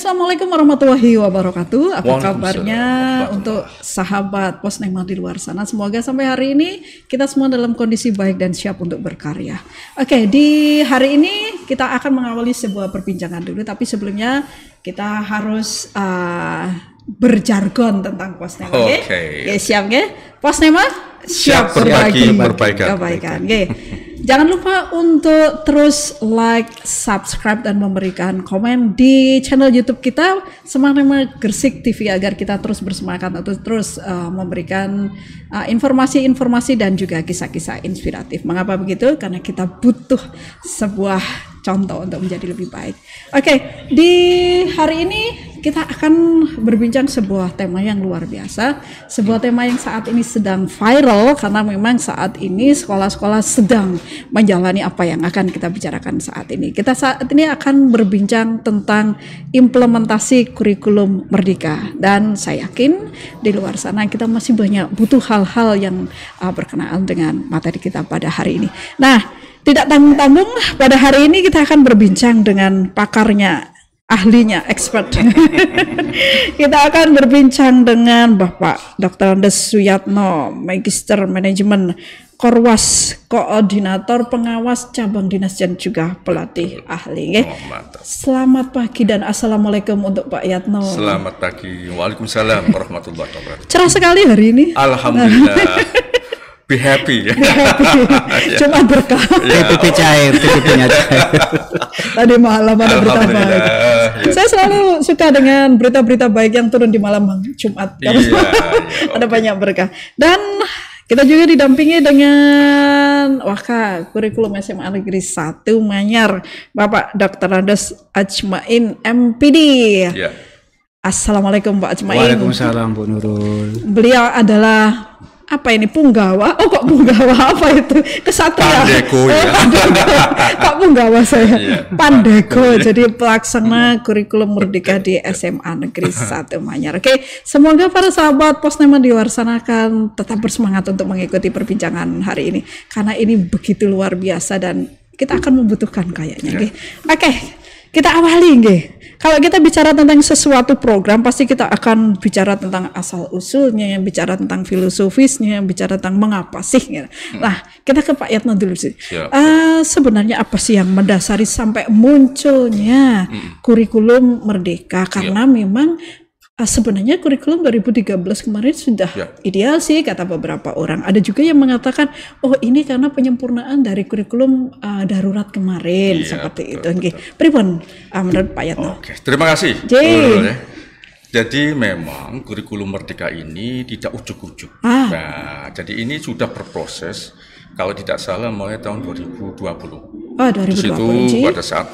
Assalamualaikum warahmatullahi wabarakatuh. Apa kabarnya untuk sahabat Posnema di luar sana? Semoga sampai hari ini kita semua dalam kondisi baik dan siap untuk berkarya. Oke, di hari ini kita akan mengawali sebuah perbincangan dulu. Tapi sebelumnya kita harus berjargon tentang Posnema. Oke, siap nggih? Posnema siap berbagi kebaikan. Jangan lupa untuk terus like, subscribe, dan memberikan komen di channel YouTube kita Semangat Gresik TV agar kita terus bersemangat untuk terus memberikan informasi-informasi dan juga kisah-kisah inspiratif. Mengapa begitu? Karena kita butuh sebuah contoh untuk menjadi lebih baik. Oke, di hari ini kita akan berbincang sebuah tema yang luar biasa, sebuah tema yang saat ini sedang viral karena memang saat ini sekolah-sekolah sedang menjalani apa yang akan kita bicarakan saat ini. Kita saat ini akan berbincang tentang implementasi kurikulum Merdeka, dan saya yakin di luar sana kita masih banyak butuh hal-hal yang berkenaan dengan materi kita pada hari ini. Nah, tidak tanggung-tanggung, pada hari ini kita akan berbincang dengan pakarnya, ahlinya, expert. Kita akan berbincang dengan Bapak Dr. Andes Suyatno, Magister Manajemen, Korwas, Koordinator Pengawas Cabang Dinas dan juga pelatih ahli. Selamat pagi dan assalamualaikum untuk Pak Yatno. Selamat pagi, waalaikumsalam warahmatullahi wabarakatuh. Cerah sekali hari ini. Alhamdulillah. Be happy. Cuma berkah. PPP cair, PPP-nya cair. Tadi malam ada berita baik. Saya selalu suka dengan berita-berita baik yang turun di malam Jumat. Ada banyak berkah. Dan kita juga didampingi dengan Wakil Kurikulum SMA Negeri 1 Manyar, Bapak Dr. Andes Ajmain MPD. Ya. Assalamualaikum Pak Ajmain. Waalaikumsalam Bu Nurul. Beliau adalah apa ini, punggawa? Oh, kok punggawa, apa itu? Kesatria. Pandeko ya. Kok punggawa saya? Pandeko. Jadi pelaksana kurikulum Merdeka di SMA Negeri 1 Manyar. Oke, semoga para sahabat Posnema di luar sana akan tetap bersemangat untuk mengikuti perbincangan hari ini, karena ini begitu luar biasa dan kita akan membutuhkan kayaknya. Oke, kita awali nggih. Kalau kita bicara tentang sesuatu program, pasti kita akan bicara tentang asal usulnya, bicara tentang filosofisnya, bicara tentang mengapa sih. Nah, kita ke Pak Yatno dulu sih. Sebenarnya apa sih yang mendasari sampai munculnya kurikulum Merdeka? Karena memang sebenarnya kurikulum 2013 kemarin sudah ideal sih kata beberapa orang. Ada juga yang mengatakan, oh ini karena penyempurnaan dari kurikulum darurat kemarin, seperti itu. Pripun menurut Pak Yatno? Oke, terima kasih. Jadi memang kurikulum Merdeka ini tidak ujuk-ujuk. Nah, jadi ini sudah berproses, kalau tidak salah mulai tahun 2020. 2020. Di situ pada saat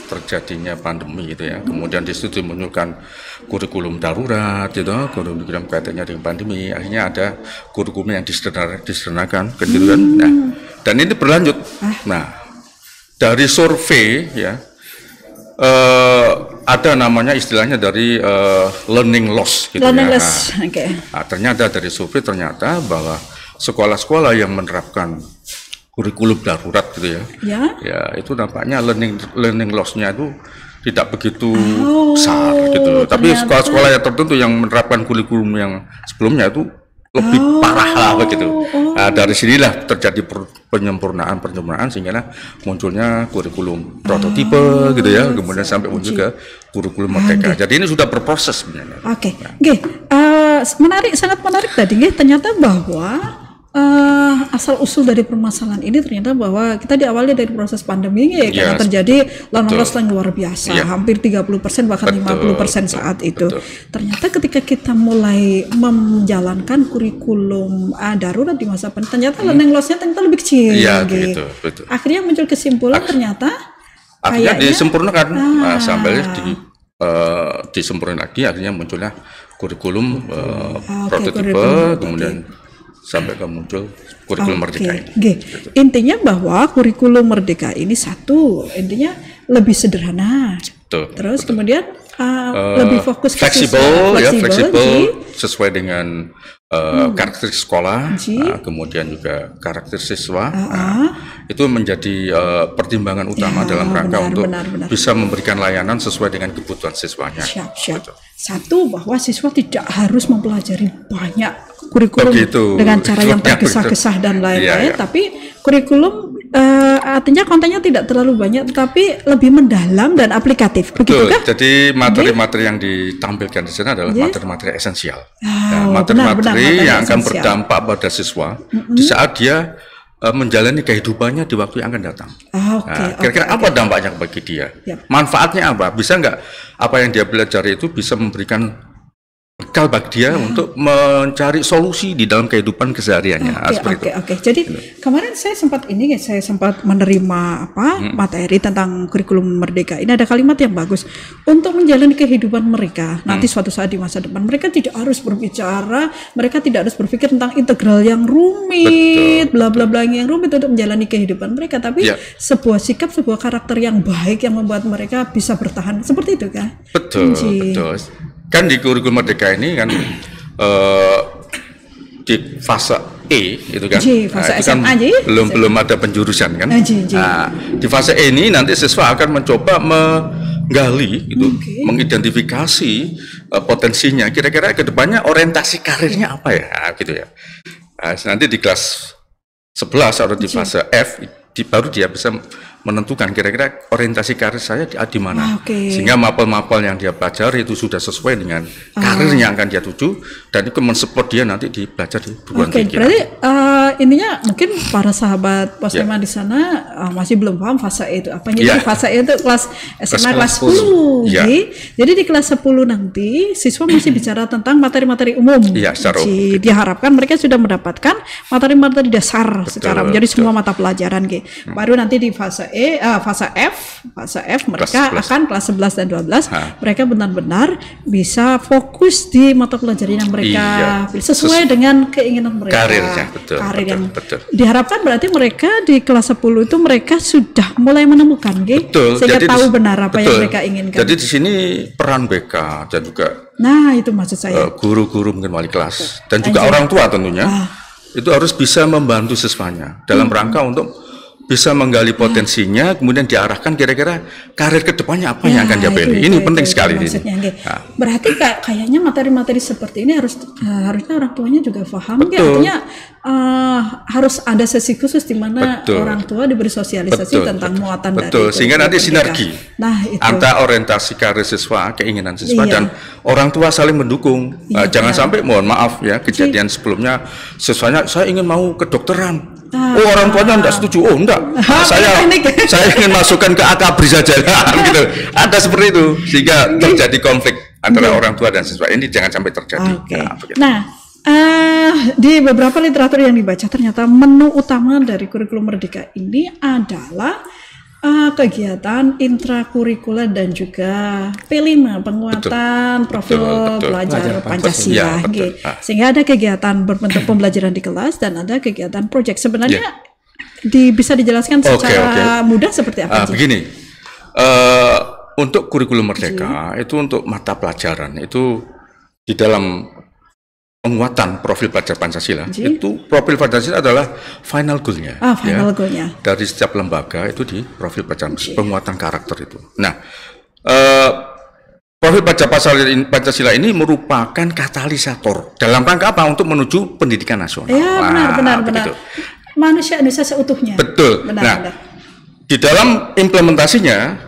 terjadinya pandemi itu ya, kemudian di situ dimunculkan kurikulum darurat gitu, kurikulum kaitannya dengan pandemi, akhirnya ada kurikulum yang disederhanakan kan gitu kan. Nah, dan ini berlanjut. Nah, dari survei ya, ada namanya istilahnya dari learning loss gitu. Learning loss. Nah, ternyata dari survei ternyata bahwa sekolah-sekolah yang menerapkan kurikulum darurat gitu ya, itu nampaknya learning loss-nya itu tidak begitu besar gitu. Tapi sekolah-sekolah yang tertentu yang menerapkan kurikulum yang sebelumnya itu lebih parah lah begitu. Nah, dari sinilah terjadi penyempurnaan sehingga munculnya kurikulum prototipe gitu ya, kemudian sampai muncul ke kurikulum Merdeka. Jadi ini sudah berproses sebenarnya. Menarik, sangat menarik tadi. Ternyata bahwa asal usul dari permasalahan ini ternyata bahwa kita diawali dari proses pandemi karena terjadi loss yang luar biasa, hampir 30% bahkan 50% saat itu. Ternyata ketika kita mulai menjalankan kurikulum darurat di masa pandemi, ternyata learning loss-nya ternyata lebih kecil. Akhirnya muncul kesimpulan ternyata akhirnya disempurnakan sampai disempurnakan lagi, akhirnya munculnya kurikulum prototipe, kemudian sampai ke muncul kurikulum Merdeka ini. Intinya bahwa kurikulum Merdeka ini intinya lebih sederhana. Terus kemudian lebih fokus fleksibel, sesuai dengan karakteristik sekolah, kemudian juga karakteristik siswa, itu menjadi pertimbangan utama dalam rangka untuk bisa memberikan layanan sesuai dengan kebutuhan siswanya. Siap. Gitu. Satu, bahwa siswa tidak harus mempelajari banyak kurikulum dengan cara yang tergesa-gesa dan lain-lain, tapi kurikulum artinya kontennya tidak terlalu banyak, tapi lebih mendalam dan aplikatif. Begitukah? Jadi materi-materi yang ditampilkan di sana adalah materi-materi esensial. Materi-materi yang akan berdampak pada siswa di saat dia menjalani kehidupannya di waktu yang akan datang. Kira-kira apa dampaknya bagi dia? Manfaatnya apa? Bisa nggak apa yang dia pelajari itu bisa memberikan bekal bagi dia untuk mencari solusi di dalam kehidupan kesehariannya. Jadi kemarin saya sempat menerima materi tentang kurikulum Merdeka. Ini ada kalimat yang bagus untuk menjalani kehidupan mereka. Nanti suatu saat di masa depan mereka tidak harus berbicara, mereka tidak harus berpikir tentang integral yang rumit, bla bla bla yang rumit untuk menjalani kehidupan mereka. Tapi sebuah sikap, sebuah karakter yang baik yang membuat mereka bisa bertahan. Seperti itu kan? Betul. Kan di kurikulum Merdeka ini kan di fase E itu kan, fase itu kan belum ada penjurusan kan. Di fase E ini nanti siswa akan mencoba menggali gitu, mengidentifikasi potensinya. Kira-kira kedepannya orientasi karirnya apa ya, gitu ya. Nanti di kelas 11 atau di fase F baru dia bisa menentukan kira-kira orientasi karir saya di mana, sehingga mapel-mapel yang dia pelajari itu sudah sesuai dengan karir yang akan dia tuju, dan itu mensupport dia nanti belajar di perguruan tinggi. Berarti ininya mungkin para sahabat Posnema di sana masih belum paham fase E itu apa. Jadi fase E itu kelas SMA kelas 10. Jadi di kelas 10 nanti siswa masih bicara tentang materi-materi umum. Diharapkan mereka sudah mendapatkan materi-materi dasar secara menjadi semua mata pelajaran. Baru nanti di fase fase F mereka akan kelas 11 dan 12 mereka benar-benar bisa fokus di mata pelajaran yang mereka sesuai dengan keinginan mereka, karir yang diharapkan. Berarti mereka di kelas 10 itu mereka sudah mulai menemukan sehingga tahu benar apa yang mereka inginkan. Jadi di sini peran BK dan juga itu maksud saya guru-guru mungkin wali kelas dan juga orang tua tentunya itu harus bisa membantu siswanya dalam rangka untuk bisa menggali potensinya, kemudian diarahkan kira-kira karir kedepannya apa yang akan dia pilih. Ini penting sekali. Berarti kayaknya materi-materi seperti ini harusnya orang tuanya juga paham. Artinya harus ada sesi khusus di mana orang tua diberi sosialisasi tentang muatan dari sehingga nanti sinergi antara orientasi karir siswa, keinginan siswa dan orang tua saling mendukung. Jangan sampai, mohon maaf ya, kejadian sebelumnya siswanya saya ingin mau kedokteran. Orang tuanya enggak setuju. Enggak. Saya ingin masukkan ke akabri saja. Gitu. Ada seperti itu sehingga terjadi konflik antara orang tua dan siswa. Ini jangan sampai terjadi. Di beberapa literatur yang dibaca ternyata menu utama dari kurikulum Merdeka ini adalah kegiatan intrakurikuler dan juga P5 penguatan profil pelajar Pancasila. Sehingga ada kegiatan berbentuk pembelajaran di kelas dan ada kegiatan proyek. Sebenarnya bisa dijelaskan secara mudah seperti apa? Begini, untuk kurikulum Merdeka itu untuk mata pelajaran itu di dalam penguatan profil pelajar Pancasila, itu profil Pancasila adalah final goal-nya. Goal-nya. Dari setiap lembaga itu di profil pelajar penguatan karakter itu. Nah, profil pelajar Pancasila ini merupakan katalisator dalam rangka apa? Untuk menuju pendidikan nasional. Benar. Manusia Indonesia seutuhnya. Betul. Benar. Di dalam implementasinya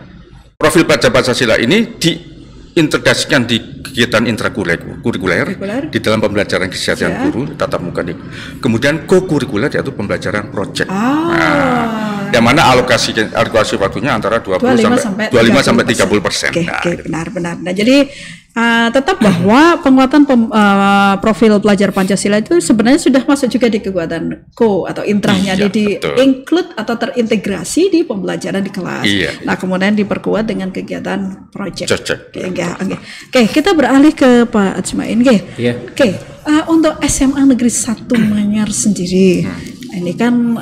profil pelajar Pancasila ini diintegrasikan di kegiatan intrakurikuler di dalam pembelajaran kesehatan guru tatap muka kemudian co-kurikuler yaitu pembelajaran proyek. Yang mana alokasi waktunya antara 25 sampai 30%. Benar. Jadi tetap bahwa penguatan profil pelajar Pancasila itu sebenarnya sudah masuk juga di kegiatan atau intranya, di include atau terintegrasi di pembelajaran di kelas. Nah, kemudian diperkuat dengan kegiatan proyek. Oke, kita beralih ke Pak Atsmain. Untuk SMA Negeri 1 Manyar sendiri, ini kan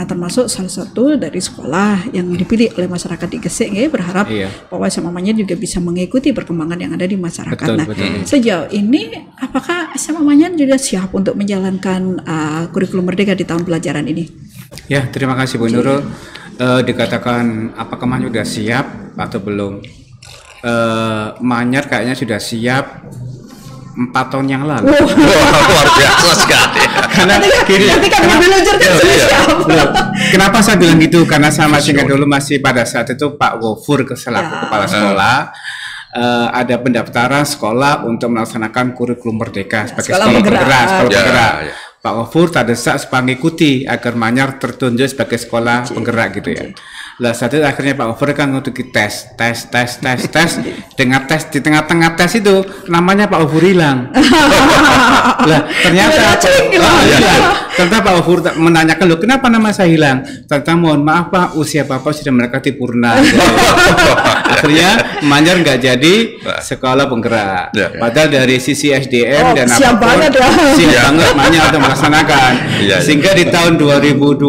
termasuk salah satu dari sekolah yang dipilih oleh masyarakat di Gresik, ya, berharap bahwa SMA Manyar juga bisa mengikuti perkembangan yang ada di masyarakat. Betul. Sejauh ini apakah SMA Manyar juga siap untuk menjalankan kurikulum merdeka di tahun pelajaran ini? Ya, terima kasih Bu Nurul. Dikatakan apakah Manyar sudah siap atau belum? Manyar kayaknya sudah siap 4 tahun yang lalu. Luar biasa sekali. Karena kenapa saya bilang gitu? Karena saya masih ingat dulu, masih pada saat itu Pak Gofur selaku kepala sekolah, ada pendaftaran sekolah untuk melaksanakan kurikulum merdeka sebagai sekolah penggerak. Pak Gofur terdesak supaya mengikuti agar Manyar tertunjuk sebagai sekolah penggerak gitu ya. Lah saat itu akhirnya Pak Gofur kan untuk tes. Dengan tes di tengah-tengah tes itu namanya Pak Gofur hilang. Lah ternyata Pak Gofur menanyakan, loh kenapa nama saya hilang? Ternyata mohon maaf Pak, usia Bapak sudah mendekati purna. Akhirnya Manyar nggak jadi sekolah penggerak. Padahal dari sisi SDM dan siap banget Manyar untuk melaksanakan. Sehingga di tahun 2021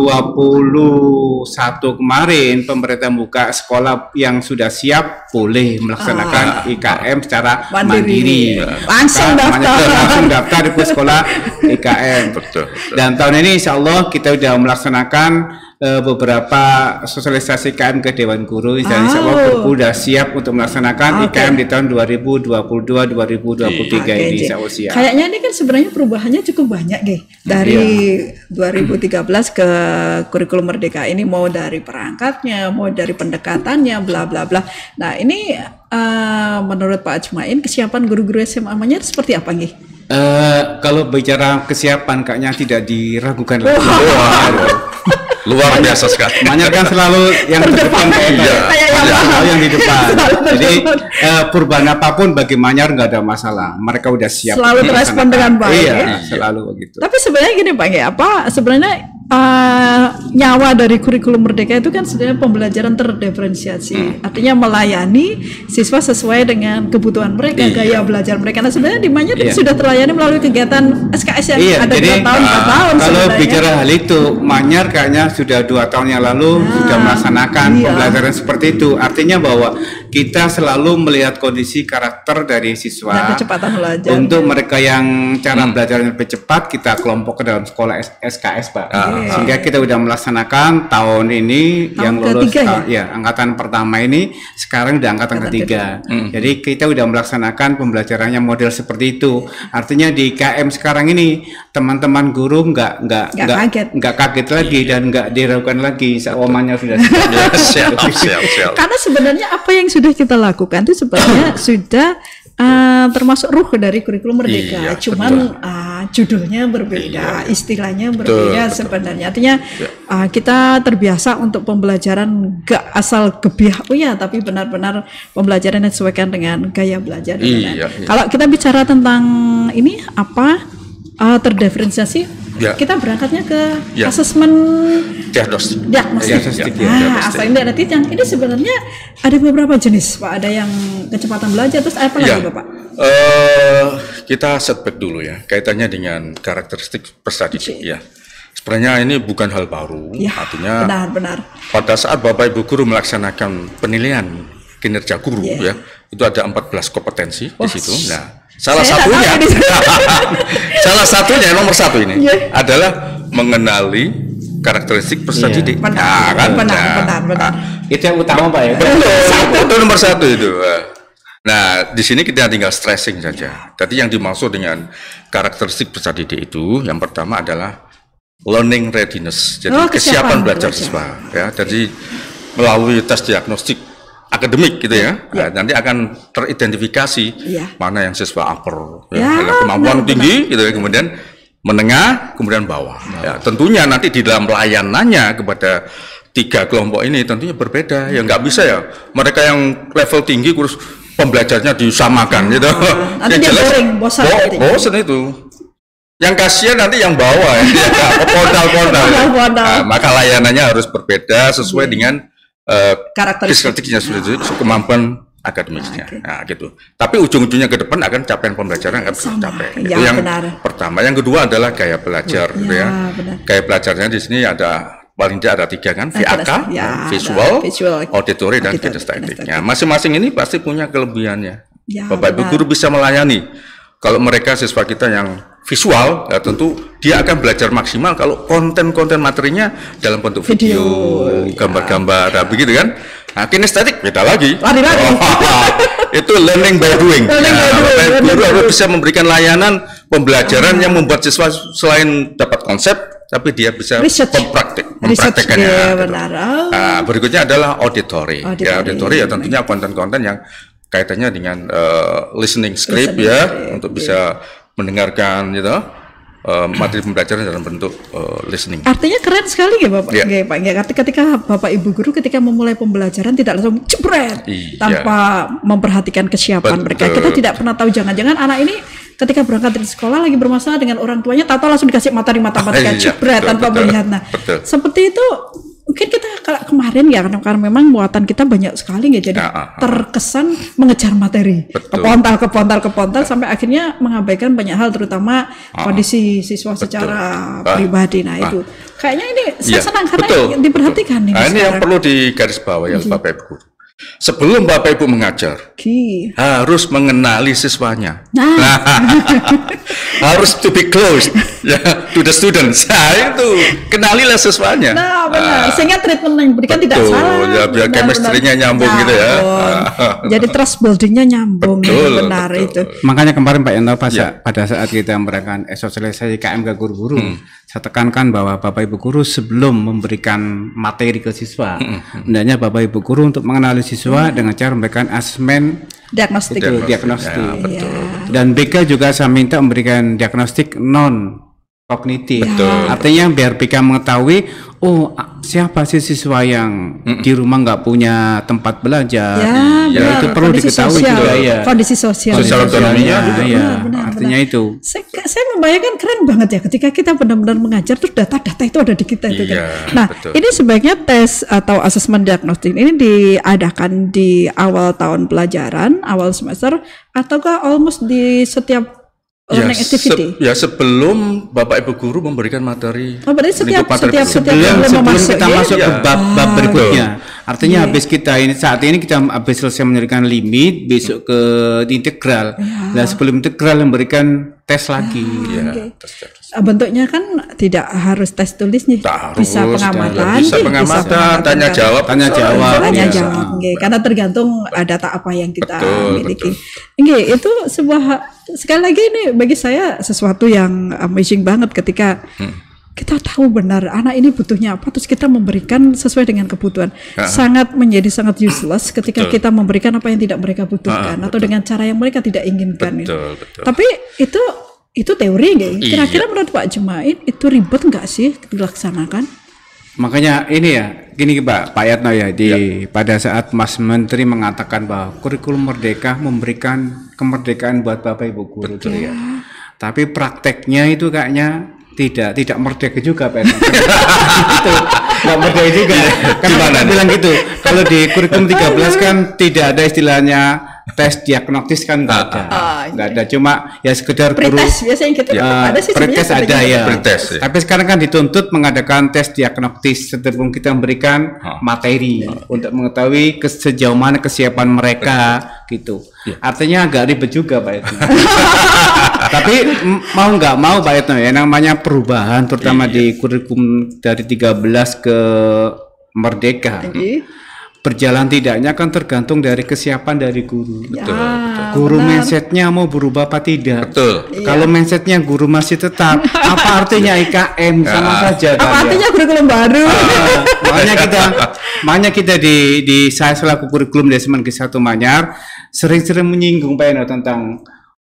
kemarin pemerintah buka sekolah yang sudah siap boleh melaksanakan IKM secara mandiri. Langsung daftar di sekolah IKM. Betul. Dan tahun ini insya Allah kita sudah melaksanakan beberapa sosialisasi IKM ke Dewan Guru, dan insya Allah sudah siap untuk melaksanakan IKM di tahun 2022-2023 ini insya Allah siap. Kayaknya ini kan sebenarnya perubahannya cukup banyak dari 2013 ke kurikulum merdeka ini, mau dari perangkatnya, mau dari pendekatannya, bla bla bla. Nah ini menurut Pak Ajmain, kesiapan guru-guru SMA Manyar seperti apa nih? Kalau bicara kesiapan kayaknya tidak diragukan lagi. Luar biasa sekali. Manyar kan selalu yang terdepan, selalu yang di depan. Jadi perubahan apapun bagi Manyar nggak ada masalah. Mereka udah siap. Selalu terespon dengan baik. Iya, selalu begitu. Tapi sebenarnya gini Pak, sebenarnya nyawa dari kurikulum merdeka itu kan sebenarnya pembelajaran terdiferensiasi. Artinya melayani siswa sesuai dengan kebutuhan mereka, gaya belajar mereka. Nah sebenarnya di Manyar sudah terlayani melalui kegiatan SKS yang ada 2 tahun, 4 tahun. Kalau bicara hal itu, Manyar kayaknya sudah 2 tahun yang lalu sudah melaksanakan pembelajaran seperti itu. Artinya bahwa kita selalu melihat kondisi karakter dari siswa dan kecepatan belajar. Untuk mereka yang cara belajarnya lebih cepat, kita kelompok ke dalam sekolah SKS Pak. Sehingga kita sudah melaksanakan tahun ini tahun yang lulus angkatan pertama ini, sekarang udah angkatan ketiga. Jadi kita sudah melaksanakan pembelajarannya model seperti itu. Artinya di KM sekarang ini teman-teman guru nggak kaget lagi dan nggak diragukan lagi, semuanya sudah siap. Karena sebenarnya apa yang sudah kita lakukan itu sebenarnya sudah termasuk ruh dari kurikulum merdeka. Cuman judulnya berbeda, istilahnya berbeda sebenarnya. Artinya kita terbiasa untuk pembelajaran gak asal gebiah tapi benar-benar pembelajaran yang disesuaikan dengan gaya belajar. Kalau kita bicara tentang ini terdiferensiasi, kita berangkatnya ke asesmen diagnostik. Ini sebenarnya ada beberapa jenis Pak. Ada yang kecepatan belajar, terus apa lagi Bapak? Kita setback dulu ya, kaitannya dengan karakteristik peserta didik ya. Sebenarnya ini bukan hal baru, artinya benar. pada saat Bapak Ibu guru melaksanakan penilaian kinerja guru itu ada 14 kompetensi di situ. Nah, salah satunya nomor 1 ini adalah mengenali karakteristik peserta didik. Benar. Itu yang utama Pak ya. Itu nomor 1 itu. Nah, di sini kita tinggal stressing saja. Tadi yang dimaksud dengan karakteristik peserta didik itu, yang pertama adalah learning readiness. Jadi kesiapan belajar siswa. Ya, jadi melalui tes diagnostik akademik gitu ya. Nanti akan teridentifikasi mana yang siswa upper, kemampuan tinggi gitu ya, kemudian menengah, kemudian bawah. Ya, tentunya nanti di dalam layanannya kepada 3 kelompok ini tentunya berbeda. Ya nggak bisa ya mereka yang level tinggi terus pembelajarnya disamakan gitu. Nanti dia bosan itu. Yang kasihan nanti yang bawah pondal. Maka layanannya harus berbeda sesuai dengan karakteristiknya seperti itu, kemampuan akademisnya. Nah, gitu. Tapi ujung-ujungnya ke depan akan capaian pembelajaran akan tercapai. Itu yang pertama. Yang kedua adalah gaya belajar, gitu ya. Gaya belajarnya di sini ada paling tidak ada 3 kan, VAK, visual, auditory, dan kinestetik. Ya, masing-masing ini pasti punya kelebihannya. Bapak Ibu guru bisa melayani. Kalau mereka siswa kita yang visual, ya tentu dia akan belajar maksimal kalau konten-konten materinya dalam bentuk video, gambar-gambar, begitu kan. Nah, kinestetik beda lagi. Itu learning by doing. Guru harus bisa memberikan layanan pembelajaran yang membuat siswa selain dapat konsep, tapi dia bisa mempraktekkannya. Nah, berikutnya adalah auditory. Auditory ya tentunya konten-konten yang kaitannya dengan listening script untuk bisa mendengarkan gitu. Materi pembelajaran dalam bentuk listening. Artinya keren sekali ya Bapak. Pak. Ketika Bapak Ibu guru ketika memulai pembelajaran tidak langsung jebret tanpa memperhatikan kesiapan mereka. Kita tidak pernah tahu, jangan-jangan anak ini ketika berangkat dari sekolah lagi bermasalah dengan orang tuanya, tahu langsung dikasih materi matematika jebret tanpa melihat. Nah, seperti itu mungkin kita kemarin ya karena memang muatan kita banyak sekali ya, jadi terkesan mengejar materi kepontal sampai akhirnya mengabaikan banyak hal, terutama kondisi siswa secara pribadi. Nah itu kayaknya ini saya senang karena diperhatikan ini. Nah, ini yang perlu digarisbawahi oleh Bapak Ibu. Sebelum Bapak Ibu mengajar, harus mengenali siswanya. Harus to be close to the students. Nah, itu kenalilah siswanya. Nah, benar. Sehingga treatment yang diberikan tidak salah. Ya, biar chemistry-nya nyambung gitu ya. Jadi trust building-nya nyambung. Benar itu. Makanya kemarin Pak Yanto pada saat kita memberikan sosialisasi KMK guru-guru, saya tekankan bahwa Bapak Ibu guru sebelum memberikan materi ke siswa, hendaknya Bapak Ibu guru untuk mengenali siswa dengan cara memberikan asesmen diagnostik. Dan BK juga saya minta memberikan diagnostik non kognitif. Artinya biar BK mengetahui siapa sih siswa yang di rumah nggak punya tempat belajar. Itu perlu diketahui juga ya. Kondisi sosial otonominya artinya itu. Saya membayangkan keren banget ya ketika kita benar-benar mengajar terus data-data itu ada di kita itu kan. Nah, ini sebaiknya tes atau asesmen diagnostik ini diadakan di awal tahun pelajaran, awal semester, ataukah almost di setiap learning activity? Sebelum Bapak Ibu guru memberikan materi. Setiap sebelum kita masuk ke bab berikutnya. Artinya habis kita ini saat ini kita habis selesai memberikan limit, besok ke integral. Nah, sebelum integral memberikan tes lagi. Bentuknya kan tidak harus tes tulis nih, bisa pengamatan, tanya jawab. Karena tergantung data apa yang kita miliki. Itu sekali lagi ini bagi saya sesuatu yang amazing banget ketika kita tahu benar anak ini butuhnya apa, terus kita memberikan sesuai dengan kebutuhan. Menjadi sangat useless ketika kita memberikan apa yang tidak mereka butuhkan atau dengan cara yang mereka tidak inginkan. Tapi itu teori nggak? Kira-kira menurut Pak Jumaid itu ribet nggak sih dilaksanakan? Makanya ini gini Pak Yatno pada saat Mas Menteri mengatakan bahwa kurikulum merdeka memberikan kemerdekaan buat Bapak Ibu guru tapi prakteknya itu kayaknya tidak merdeka juga Pak Yatno. Itu nggak merdeka juga. Gimana bilang gitu? Kalau di kurikulum 13 kan tidak ada istilahnya tes diagnostis kan nggak ada, cuma ya sekedar pretest biasanya gitu. Pretest ada ya. Tapi sekarang kan dituntut mengadakan tes diagnostis sebelum kita memberikan materi untuk mengetahui sejauh mana kesiapan mereka gitu. Artinya agak ribet juga Pak Yatno. Tapi mau nggak mau Pak Yatno ya, namanya perubahan terutama di kurikulum dari 13 ke merdeka. Berjalan tidaknya kan tergantung dari kesiapan dari guru. Guru mindsetnya mau berubah apa tidak. Kalau mindsetnya guru masih tetap, apa artinya IKM sama saja. Apa artinya kurikulum baru? Makanya kita di saya selaku kurikulum Desmond G1 Manyar sering-sering menyinggung Pak Eno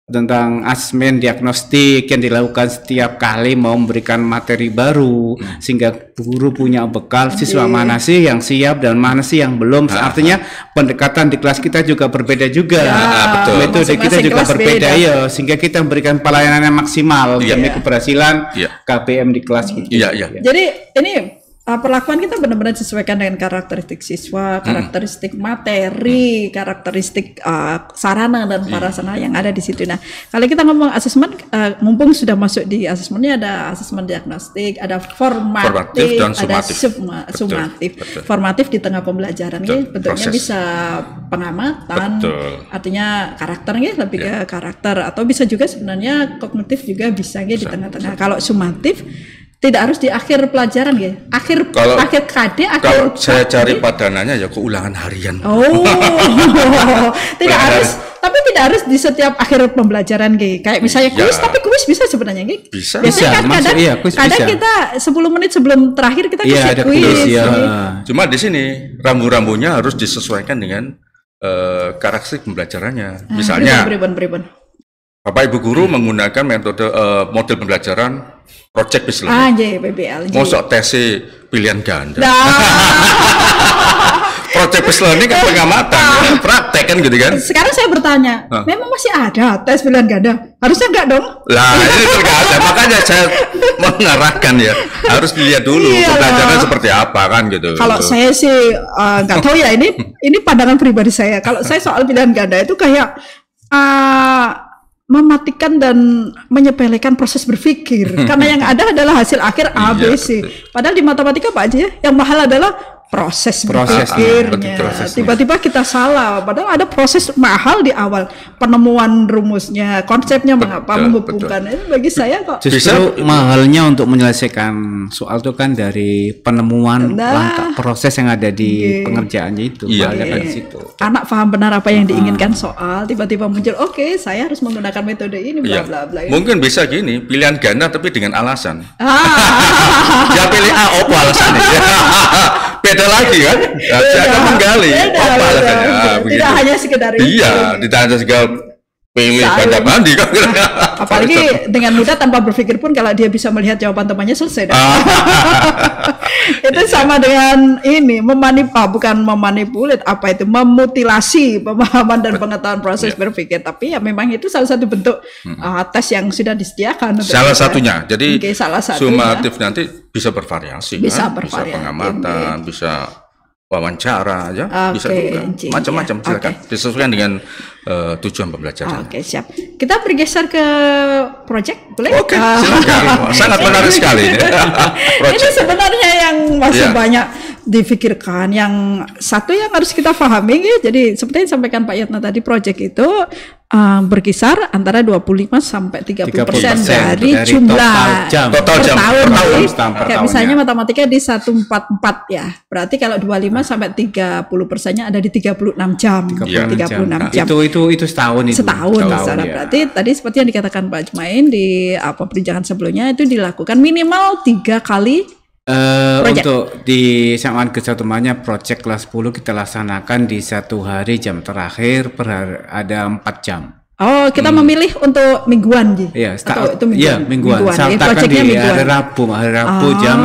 tentang asesmen diagnostik yang dilakukan setiap kali mau memberikan materi baru sehingga guru punya bekal siswa mana sih yang siap dan mana sih yang belum. Artinya pendekatan di kelas kita juga berbeda juga, metode kita juga berbeda sehingga kita memberikan pelayanan yang maksimal demi keberhasilan KBM di kelas kita. Jadi ini perlakuan kita benar-benar disesuaikan dengan karakteristik siswa, karakteristik materi, karakteristik sarana dan prasarana yang ada di situ. Nah, kalau kita ngomong asesmen, mumpung sudah masuk di asesmennya, ada asesmen diagnostik, ada formatif dan ada sumatif. Formatif di tengah pembelajaran, bentuknya bisa pengamatan, artinya karakternya lebih ke karakter, atau bisa juga sebenarnya kognitif juga bisa di tengah-tengah. Kalau sumatif tidak harus di akhir pelajaran ya. Akhir KD, kalau saya cari padanannya ya keulangan harian. Tidak harus, tapi tidak harus di setiap akhir pembelajaran kayak misalnya kuis, tapi kuis bisa sebenarnya Bisa. Biasanya kadang kita 10 menit sebelum terakhir kita kasih kuis. Cuma di sini rambu-rambunya harus disesuaikan dengan karakteristik pembelajarannya. Misalnya Bapak Ibu guru menggunakan metode model pembelajaran project based learning. PBL. Mosok tes pilihan ganda. Project based learning kan pengamatan, praktek kan gitu kan. Sekarang saya bertanya, memang masih ada tes pilihan ganda? Harusnya enggak dong? Lah ini terkadang ada, makanya saya mengarahkan ya, harus dilihat dulu pembelajarannya seperti apa kan gitu. Kalau saya sih nggak tahu ya, ini pandangan pribadi saya. Kalau saya soal pilihan ganda itu kayak mematikan dan menyepelekan proses berpikir, karena yang ada adalah hasil akhir A, B, C. Padahal di matematika Pak Haji, yang mahal adalah proses berpikirnya. Tiba-tiba kita salah, padahal ada proses mahal di awal, penemuan rumusnya, konsepnya mengapa menghubungkan. Itu bagi saya kok justru mahalnya untuk menyelesaikan soal itu kan dari penemuan langkah proses yang ada di pengerjaannya itu. Kan situ. Anak paham benar apa yang diinginkan soal, tiba-tiba muncul, oke, saya harus menggunakan metode ini, bla bla bla. Mungkin bisa gini, pilihan ganda tapi dengan alasan. Ya pilih A, apa alasannya? Beda lagi kan? Saya akan menggali apa alasannya. Tidak hanya sekedar itu. Iya, tidak hanya sekedar pilih ganda mandi kan. Apalagi dengan mudah tanpa berpikir pun kalau dia bisa melihat jawaban temannya selesai. Itu sama dengan ini bukan memanipulit, apa itu, memutilasi pemahaman dan pengetahuan proses berpikir. Tapi ya memang itu salah satu bentuk tes yang sudah disediakan. Salah satunya. Jadi sumatif nanti bisa bervariasi, bisa pengamatan, bisa wawancara aja, bisa juga macam-macam. Silakan disesuaikan dengan tujuan pembelajaran. Siap. Kita bergeser ke project, boleh? Silakan. Sangat menarik sekali ini. Ini sebenarnya yang masih banyak difikirkan. Yang satu yang harus kita pahami, jadi seperti yang disampaikan Pak Yatna tadi, project itu berkisar antara 25 sampai 30% dari jumlah total jam per tahun. Misalnya matematika di 144 ya. Berarti kalau 25 sampai 30%-nya ada di 36 jam. 36 jam. Itu setahun itu. Setahun. Berarti tadi seperti yang dikatakan Pak Ajmain di perbincangan sebelumnya, itu dilakukan minimal 3 kali. Untuk di SMA Kesatumanya project kelas 10 kita laksanakan di 1 hari jam terakhir ada 4 jam. Kita memilih untuk mingguan gitu. Mingguan. Saltakan di hari Rabu jam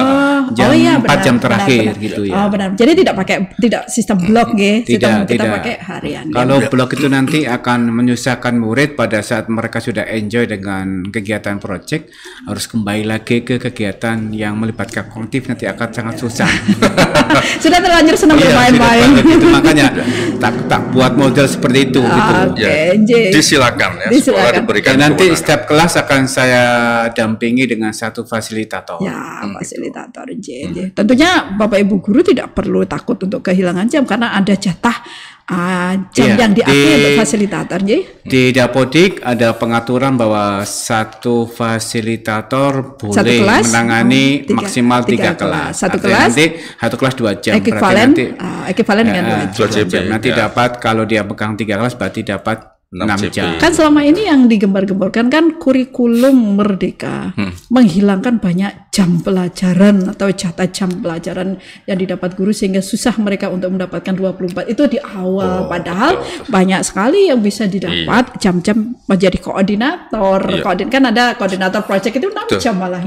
4 jam terakhir gitu ya. Benar. Jadi tidak sistem blok kita pakai harian. Kalau blok itu nanti akan menyusahkan murid pada saat mereka sudah enjoy dengan kegiatan project, harus kembali lagi ke kegiatan yang melibatkan kognitif, nanti akan sangat susah. Sudah terlanjur senang bermain-main. Makanya tak buat model seperti itu gitu. Silakan ya, sekolah diberikan nanti setiap kelas akan saya dampingi dengan satu fasilitator. Fasilitator. Tentunya Bapak Ibu guru tidak perlu takut untuk kehilangan jam, karena ada jatah jam yang diatur untuk fasilitator. Di Dapodik ada pengaturan bahwa satu fasilitator boleh menangani maksimal 3 kelas. Satu kelas 2 jam. Ekivalen dengan 2 jam. Nanti dapat, kalau dia pegang 3 kelas berarti dapat 6 jam. Kan selama ini yang digembar-gemborkan kan kurikulum merdeka, menghilangkan banyak jam pelajaran atau jatah jam pelajaran yang didapat guru, sehingga susah mereka untuk mendapatkan 24 itu di awal. Padahal banyak sekali yang bisa didapat jam-jam menjadi koordinator. Kan ada koordinator project itu 6 jam malah,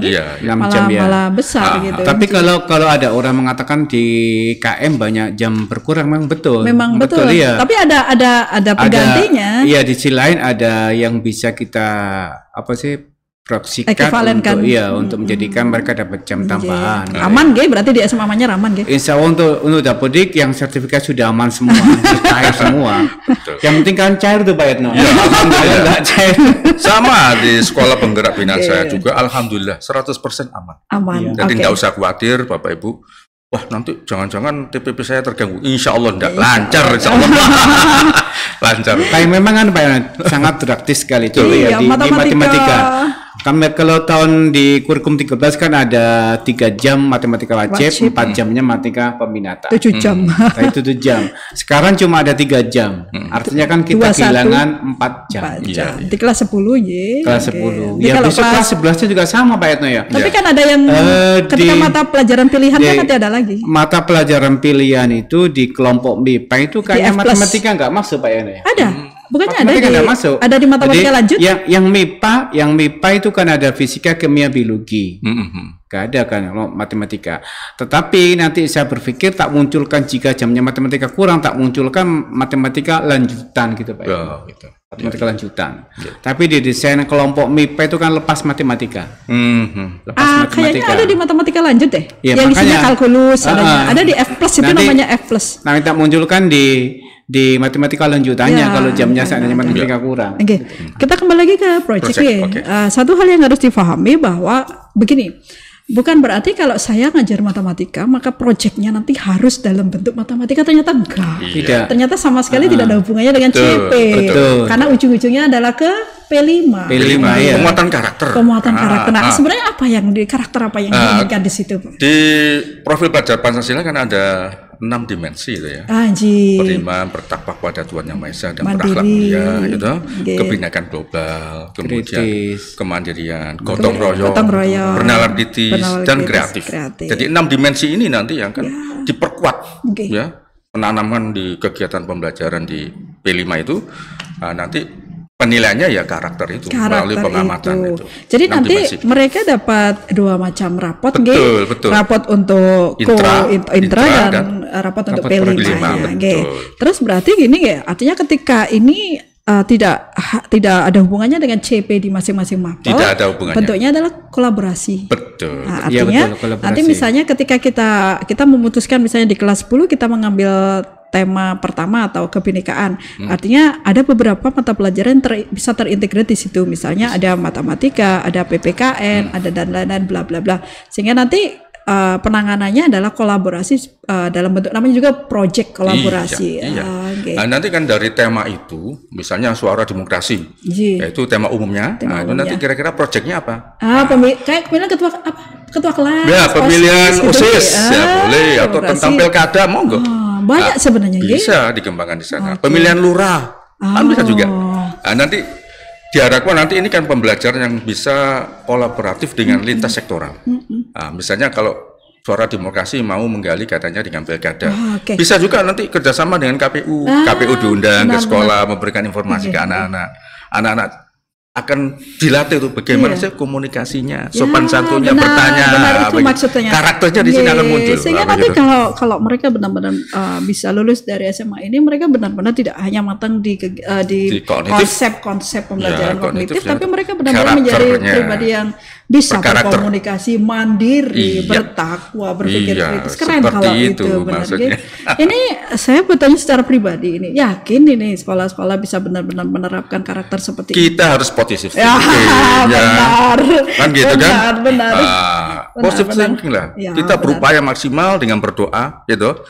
malah besar gitu. Tapi kalau ada orang mengatakan di KM banyak jam berkurang, memang betul. Betul. Ya. Tapi ada penggantinya. Di sisi lain ada yang bisa kita proyeksikan untuk menjadikan mereka dapat jam tambahan. Aman berarti di SMA-nya aman Insya Allah untuk Dapodik yang sertifikat sudah aman semua, cair semua. Yang penting kan cair tuh Pak Yatno. Ya, alhamdulillah nggak cair. Sama di sekolah penggerak binaan saya juga, alhamdulillah 100% aman. Jadi nggak usah khawatir Bapak Ibu. Wah nanti jangan-jangan TPP saya terganggu. Insya Allah enggak, lancar Insya Allah. Lancar. Tapi memang kan Pak Yatno sangat praktis sekali itu ya di matematika. Kalau tahun di kurikulum 13 kan ada 3 jam matematika wajib. 4 jamnya matematika peminata. 7 jam. Nah, itu 7 jam. Sekarang cuma ada 3 jam. Artinya kan kita kehilangan 4 jam. Di kelas 10 Kelas 10. Ya besok kelas 11 juga sama Pak Yatno ya. Tapi kan ada yang ketika mata pelajaran pilihan kan nanti ada lagi. Mata pelajaran pilihan itu di kelompok MIPA itu kayaknya matematika nggak masuk Pak Yatno ya. Ada. Bukannya ada di matematika lanjut? Yang MIPA itu kan ada fisika, kimia, biologi. Gak ada kan matematika. Tetapi nanti saya berpikir tak munculkan jika jamnya matematika kurang, tak munculkan matematika lanjutan gitu Pak. Gitu. Matematika lanjutan. Tapi di desain kelompok MIPA itu kan lepas matematika. Lepas matematika. Kayaknya ada di matematika lanjut deh. Yang isinya kalkulus, ada di F+ itu namanya F+. Nah, kita munculkan di matematika lanjutannya kalau jamnya seandainya matematika kurang. Kita kembali lagi ke project. Satu hal yang harus difahami bahwa begini, bukan berarti kalau saya ngajar matematika maka projectnya nanti harus dalam bentuk matematika, ternyata enggak. Tidak. Ternyata sama sekali tidak ada hubungannya dengan CP. Karena ujung-ujungnya adalah ke P5. Ya. Penguatan karakter. Nah, sebenarnya apa yang di karakter apa yang diinginkan di situ? Di profil pelajar Pancasila kan ada 6 dimensi itu ya. Beriman, bertakwa kepada Tuhan Yang Maha Esa dan berakhlak mulia gitu. Kebinekaan global, kemudian kemandirian, gotong royong, bernalar kritis dan kreatif. Jadi 6 dimensi ini nanti yang akan diperkuat ya, penanaman di kegiatan pembelajaran di P5 itu. Nanti penilaiannya ya karakter itu melalui pengamatan itu. Jadi nanti mereka dapat 2 macam rapot, betul. Rapot untuk intra dan rapot untuk P5. Terus berarti gini artinya ketika ini tidak ada hubungannya dengan CP di masing-masing mapel. Tidak ada hubungannya. Bentuknya adalah kolaborasi. Betul. Artinya nanti misalnya ketika kita memutuskan misalnya di kelas 10 kita mengambil tema pertama atau kebinekaan, artinya ada beberapa mata pelajaran bisa terintegrasi di situ. Misalnya ada matematika, ada PPKN, ada dan lain-lain bla bla bla. Sehingga nanti penanganannya adalah kolaborasi dalam bentuk namanya juga project kolaborasi. Nah, nanti kan dari tema itu, misalnya suara demokrasi, yaitu tema umumnya. Nanti kira-kira projectnya apa? Kayak pemilihan ketua kelas. Ya, pemilihan OSIS ya boleh, atau tentang pilkada monggo. Banyak sebenarnya bisa dikembangkan di sana. Pemilihan lurah kan bisa juga. Nanti diharapkan nanti ini kan pembelajaran yang bisa kolaboratif dengan lintas sektoral. Misalnya kalau suara demokrasi mau menggali katanya dengan pilkada, bisa juga nanti kerjasama dengan KPU. KPU diundang ke sekolah memberikan informasi ke anak-anak akan dilatih tuh bagaimana sih komunikasinya, sopan santunnya, bertanya, karakternya di sini akan muncul. Sehingga nanti kalau mereka benar-benar bisa lulus dari SMA ini, mereka benar-benar tidak hanya matang di konsep-konsep pembelajaran kognitif, tapi mereka benar-benar menjadi pribadi yang bisa berkomunikasi, mandiri, bertakwa, berpikir kritis. Keren kalau itu benar. Ini saya bertanya secara pribadi, ini yakin ini sekolah-sekolah bisa benar-benar menerapkan karakter seperti ini. Kita harus positif benar. Kan gitu kan? Benar. Positif thinking lah. Kita berupaya maksimal dengan berdoa, gitu.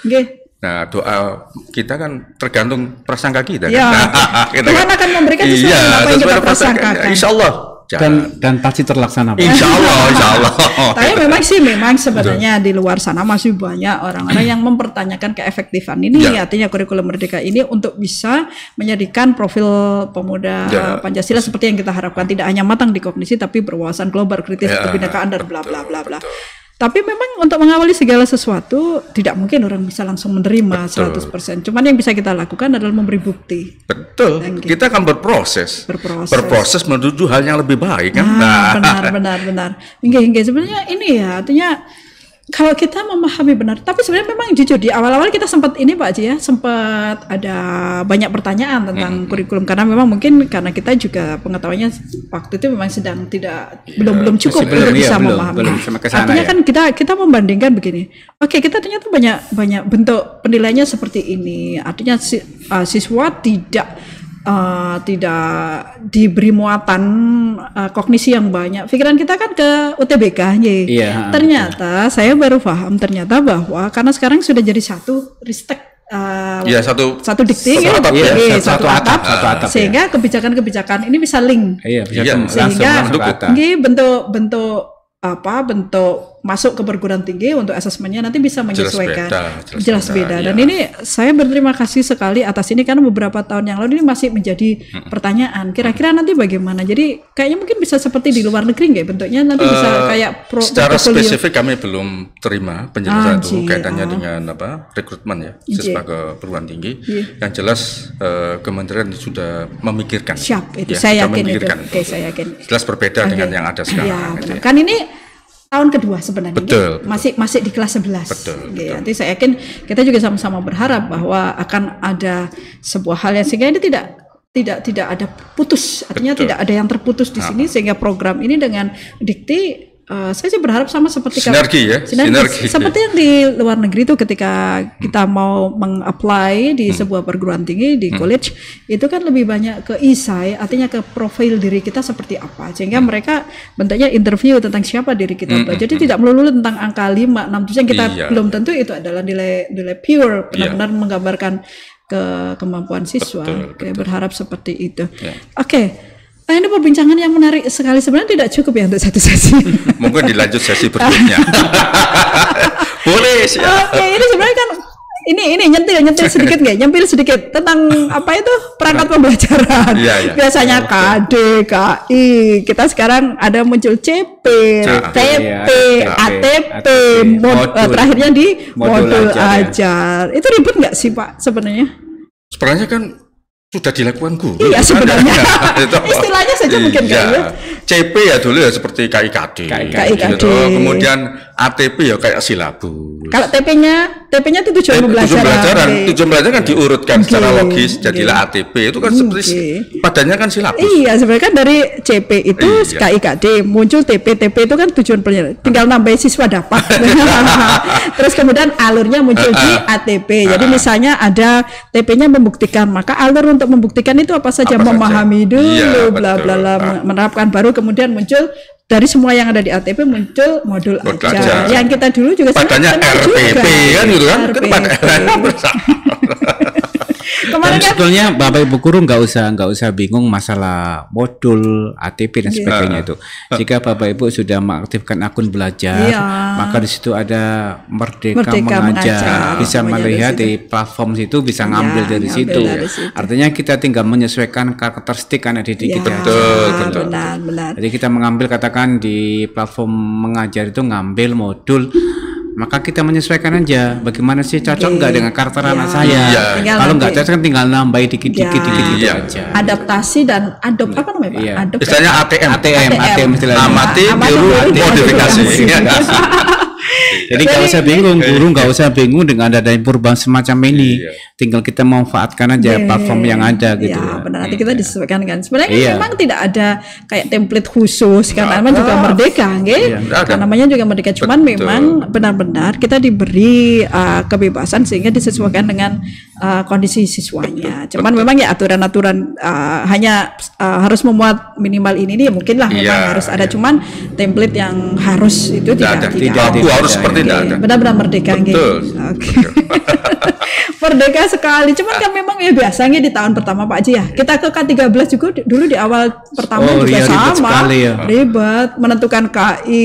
Nah, doa kita kan tergantung prasangka kita. Tuhan akan memberikan sesuatu apa yang kita prasangkakan. Insya Allah. Dan pasti terlaksana. Insya Allah. Tapi memang sebenarnya di luar sana masih banyak orang-orang yang mempertanyakan keefektifan ini. Artinya kurikulum Merdeka ini untuk bisa menjadikan profil pemuda Pancasila seperti yang kita harapkan, tidak hanya matang di kognisi tapi berwawasan global, kritis, kebinekaan dan bla bla bla bla. Tapi memang untuk mengawali segala sesuatu tidak mungkin orang bisa langsung menerima 100%. Cuman yang bisa kita lakukan adalah memberi bukti. Betul. Kita akan berproses menuju hal yang lebih baik kan. Benar. Hingga sebenarnya ini ya artinya kalau kita memahami benar, tapi sebenarnya memang jujur di awal-awal kita sempat ini Pak Haji ya, sempat ada banyak pertanyaan tentang kurikulum karena memang mungkin karena kita juga pengetahuannya waktu itu memang sedang belum cukup untuk bisa memahami. Artinya kan kita membandingkan begini. Oke, kita ternyata banyak bentuk penilaiannya seperti ini. Artinya siswa tidak diberi muatan kognisi yang banyak. Pikiran kita kan ke UTBK, iya. Ternyata saya baru paham ternyata bahwa karena sekarang sudah jadi satu ristek. Satu dikti, satu atap, sehingga kebijakan-kebijakan ini bisa link, sehingga bentuk masuk ke perguruan tinggi untuk asesmennya nanti bisa menyesuaikan, jelas beda. Dan ini saya berterima kasih sekali atas ini karena beberapa tahun yang lalu ini masih menjadi pertanyaan. Kira-kira nanti bagaimana? Jadi kayaknya mungkin bisa seperti di luar negeri nggak bentuknya nanti bisa kayak secara spesifik kami belum terima penjelasan itu kaitannya dengan rekrutmen ya siswa ke perguruan tinggi. Yang jelas kementerian sudah memikirkan. Siap itu saya yakin itu. Oke, saya yakin. Jelas berbeda dengan yang ada sekarang. Kan ini tahun kedua sebenarnya, betul. masih di kelas 11. Betul. Nanti saya yakin kita juga sama-sama berharap bahwa akan ada sebuah hal yang sehingga ini tidak ada putus, artinya tidak ada yang terputus di sini sehingga program ini dengan dikti saya sih berharap sama seperti sinergi. Seperti yang di luar negeri itu ketika kita mau meng-apply di sebuah perguruan tinggi di college itu kan lebih banyak ke isai, artinya ke profil diri kita seperti apa, sehingga mereka bentuknya interview tentang siapa diri kita. Jadi tidak melulu tentang angka 5, 6 yang kita belum tentu itu adalah nilai pure benar-benar menggambarkan ke kemampuan siswa. Betul. Berharap seperti itu. Oke. Nah, ini perbincangan yang menarik sekali, sebenarnya tidak cukup ya untuk satu sesi. Mungkin dilanjut sesi berikutnya. Boleh sih. Oke, ini sebenarnya kan ini nyentil sedikit nggak? Nyempil sedikit tentang apa itu perangkat pembelajaran. Biasanya KD, KI, kita sekarang ada muncul CP, TP, ATP, terakhirnya di modul ajar. Itu ribet nggak sih Pak sebenarnya? Sebenarnya kan sudah dilakukan guru. Iya sebenarnya. Istilahnya saja mungkin kayaknya. CP ya dulu ya seperti KIKD. Kemudian ATP ya kayak silabus. Kalau TP-nya itu tujuan pembelajaran. Tujuan pembelajaran kan diurutkan secara logis jadilah ATP. Itu kan seperti padanya kan silabus. Iya, sebenarnya kan dari CP itu KIKD muncul TP itu kan tujuan pelajaran. Tinggal nambahin siswa dapat. Terus kemudian alurnya muncul di ATP. Jadi misalnya ada TP-nya membuktikan, maka alur untuk membuktikan itu apa saja, memahami dulu, bla bla bla, menerapkan, baru kemudian muncul dari semua yang ada di ATP muncul modul ajar. Yang kita dulu juga padanya RPP kan gitu kan? Dan sebetulnya Bapak Ibu guru nggak usah bingung masalah modul ATP dan sebagainya itu. Jika Bapak Ibu sudah mengaktifkan akun belajar, maka di situ ada Merdeka Mengajar. Bisa melihat di platform situ, bisa ngambil dari situ. Artinya kita tinggal menyesuaikan karakteristik anak didik kita. Betul. Jadi kita mengambil, katakan di platform mengajar itu ngambil modul, maka kita menyesuaikan aja bagaimana sih cocok nggak dengan karakter anak saya. Kalau nggak cocok kan tinggal nambah dikit aja. Adaptasi dan apa namanya Pak? Misalnya ATM istilahnya. Amati, tiru, modifikasi. Jadi nggak usah bingung, guru nggak usah bingung dengan adanya perubahan semacam ini. Tinggal kita manfaatkan aja platform yang ada gitu. Benar, nanti kita disesuaikan kan. Sebenarnya memang tidak ada kayak template khusus karena namanya juga merdeka, karena namanya juga merdeka. Cuman memang benar-benar kita diberi kebebasan sehingga disesuaikan dengan kondisi siswanya. Cuman memang ya aturan-aturan hanya harus memuat minimal ini ya mungkin lah memang harus ada. Cuman template yang harus itu tidak harus seperti tidak ada. Benar-benar merdeka gitu. Merdeka sekali. Cuman kan memang ya biasanya di tahun pertama Pak Haji ya. Kita ke K13 juga dulu di awal pertama juga sama. Ribet menentukan KI,